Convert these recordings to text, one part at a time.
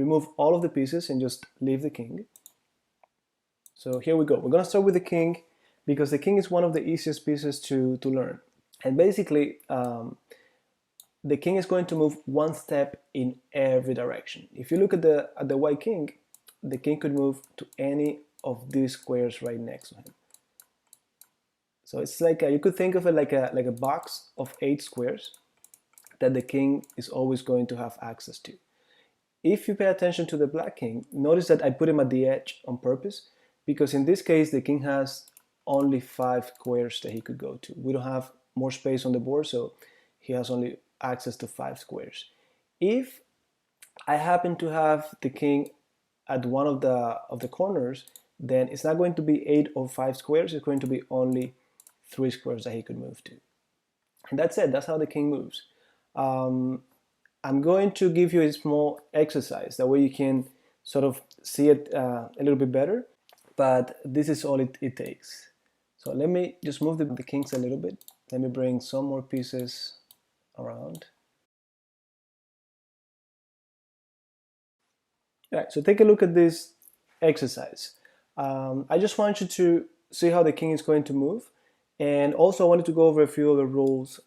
remove all of the pieces and just leave the king. So here we go. We're going to start with the king because the king is one of the easiest pieces to learn. And basically, the king is going to move one step in every direction. If you look at the white king, the king could move to any of these squares right next to him. So it's like you could think of it like a box of 8 squares that the king is always going to have access to. If you pay attention to the black king, notice that I put him at the edge on purpose, because in this case the king has only 5 squares that he could go to. We don't have more space on the board, so he has only access to 5 squares. If I happen to have the king at one of the corners, then it's not going to be 8 or 5 squares, it's going to be only 3 squares that he could move to. And that's it, that's how the king moves. I'm going to give you a small exercise, that way you can sort of see it a little bit better, but this is all it takes. So let me just move the kings a little bit. Let me bring some more pieces around. All right, so take a look at this exercise. I just want you to see how the king is going to move, and also I wanted to go over a few other rules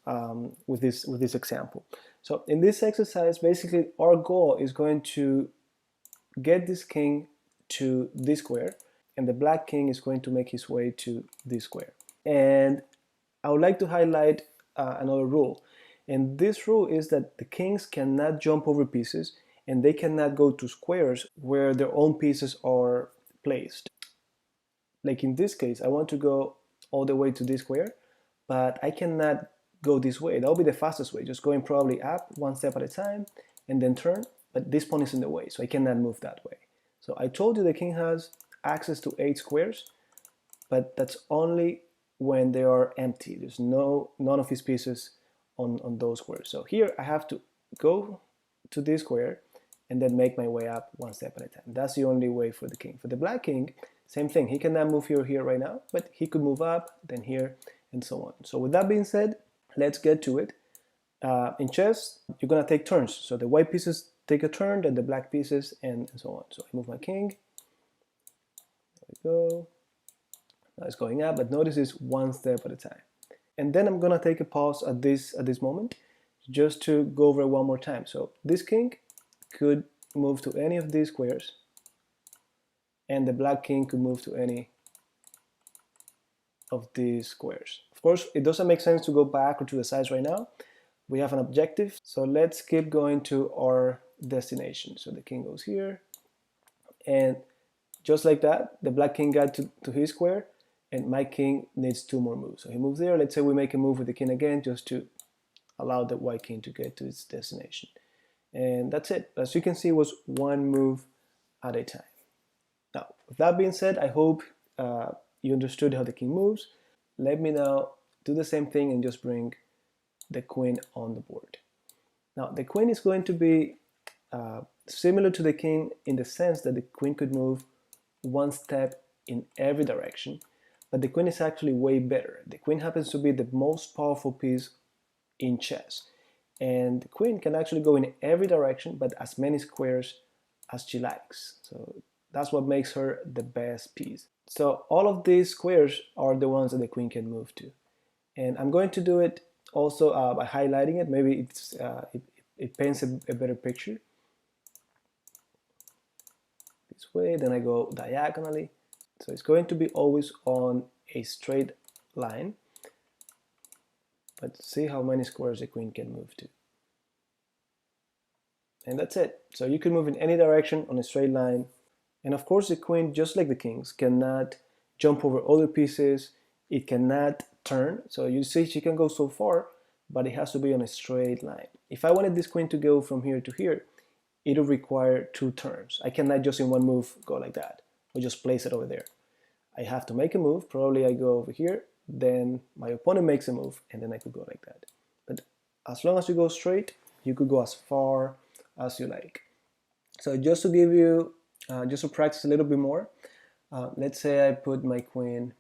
with this example. So in this exercise, basically our goal is going to get this king to this square, and the black king is going to make his way to this square. And I would like to highlight another rule, and this rule is that the kings cannot jump over pieces, and they cannot go to squares where their own pieces are placed. Like in this case, I want to go all the way to this square, but I cannot go this way. That will be the fastest way, just going probably up one step at a time and then turn, but this pawn is in the way, so I cannot move that way. So I told you the king has access to 8 squares, but that's only when they are empty. There's none of his pieces on those squares. So here I have to go to this square and then make my way up one step at a time. That's the only way for the king. For the black king, same thing. He cannot move here right now, but he could move up, then here, and so on. So with that being said, let's get to it. In chess, you're gonna take turns. So the white pieces take a turn, then the black pieces, and so on. So I move my king. There we go. Now it's going up, but notice it's one step at a time. And then I'm gonna take a pause at this moment, just to go over it one more time. So this king could move to any of these squares, and the black king could move to any of these squares. Of course, it doesn't make sense to go back or to the sides right now. We have an objective, so let's keep going to our destination. So the king goes here, and just like that, the black king got to his square, and my king needs 2 more moves. So he moves there. Let's say we make a move with the king again, just to allow the white king to get to its destination. And that's it. As you can see, it was 1 move at a time. Now, with that being said, I hope you understood how the king moves. Let me now do the same thing and just bring the queen on the board. Now, the queen is going to be similar to the king in the sense that the queen could move 1 step in every direction, but the queen is actually way better. The queen happens to be the most powerful piece in chess, and the queen can actually go in every direction, but as many squares as she likes. So that's what makes her the best piece. So all of these squares are the ones that the queen can move to, and I'm going to do it also by highlighting it. Maybe it paints a better picture. This way, then I go diagonally. So it's going to be always on a straight line, but see how many squares the queen can move to. And that's it. So you can move in any direction on a straight line. And of course the queen, just like the kings, cannot jump over other pieces. It cannot turn. So you see she can go so far, but it has to be on a straight line. If I wanted this queen to go from here to here, it will require 2 turns. I cannot just in one move go like that, or just place it over there. I have to make a move. Probably I go over here, then my opponent makes a move, and then I could go like that. But as long as you go straight, you could go as far as you like. So just to give you, just to practice a little bit more, let's say I put my queen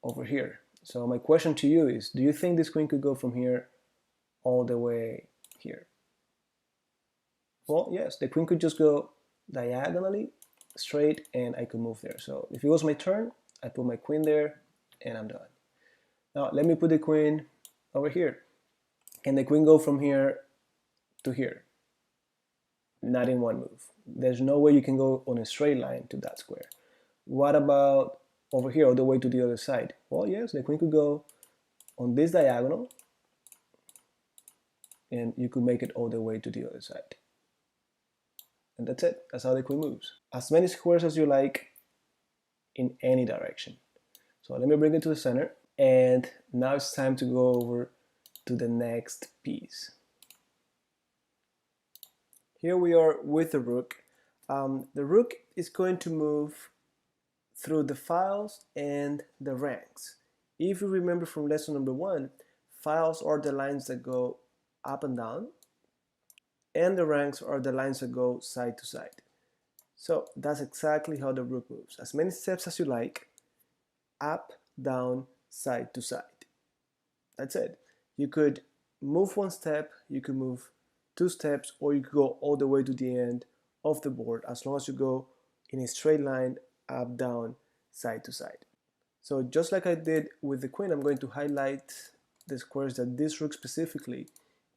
over here. So my question to you is, do you think this queen could go from here all the way here? Well, yes, the queen could just go diagonally, straight, and I could move there. So if it was my turn, I put my queen there, and I'm done. Now let me put the queen over here. Can the queen go from here to here? Not in one move. There's no way you can go on a straight line to that square. What about over here, all the way to the other side? Well, yes, the queen could go on this diagonal, and you could make it all the way to the other side. And that's it. That's how the queen moves. As many squares as you like in any direction. So let me bring it to the center. And now it's time to go over to the next piece. Here we are with the rook. The rook is going to move through the files and the ranks. If you remember from lesson number 1, files are the lines that go up and down, and the ranks are the lines that go side to side. So that's exactly how the rook moves. As many steps as you like, up, down, side to side. That's it. You could move one step, you could move 2 steps, or you could go all the way to the end of the board, as long as you go in a straight line, up, down, side to side. So just like I did with the queen, I'm going to highlight the squares that this rook specifically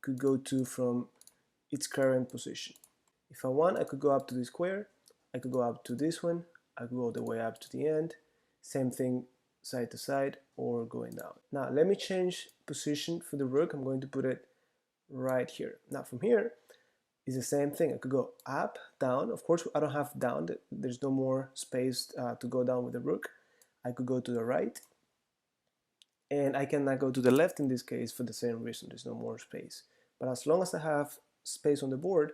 could go to from its current position. If I want, I could go up to this square, I could go up to this one, I could go all the way up to the end. Same thing side to side or going down. Now let me change position for the rook. I'm going to put it right here. Now from here is the same thing. I could go up, down. Of course, I don't have down. There's no more space to go down with the rook. I could go to the right, and I cannot go to the left in this case for the same reason. There's no more space. But as long as I have space on the board,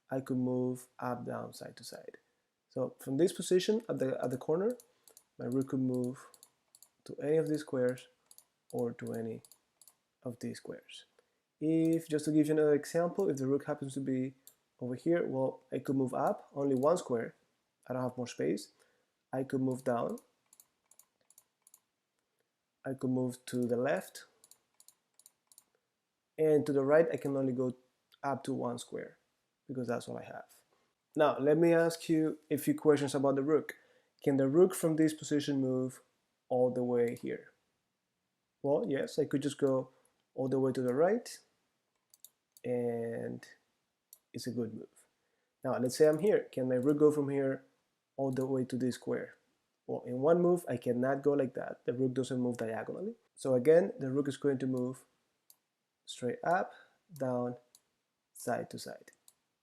I could move up, down, side to side. So from this position at the corner, my rook could move to any of these squares or to any of these squares. If, just to give you another example, if the rook happens to be over here, well, I could move up only one square. I don't have more space. I could move down. I could move to the left. And to the right, I can only go up to one square because that's all I have. Now, let me ask you a few questions about the rook. Can the rook from this position move all the way here? Well, yes, I could just go all the way to the right, and it's a good move. Now, let's say I'm here. Can my rook go from here all the way to this square? Well, in one move, I cannot go like that. The rook doesn't move diagonally. So again, the rook is going to move straight up, down, side to side.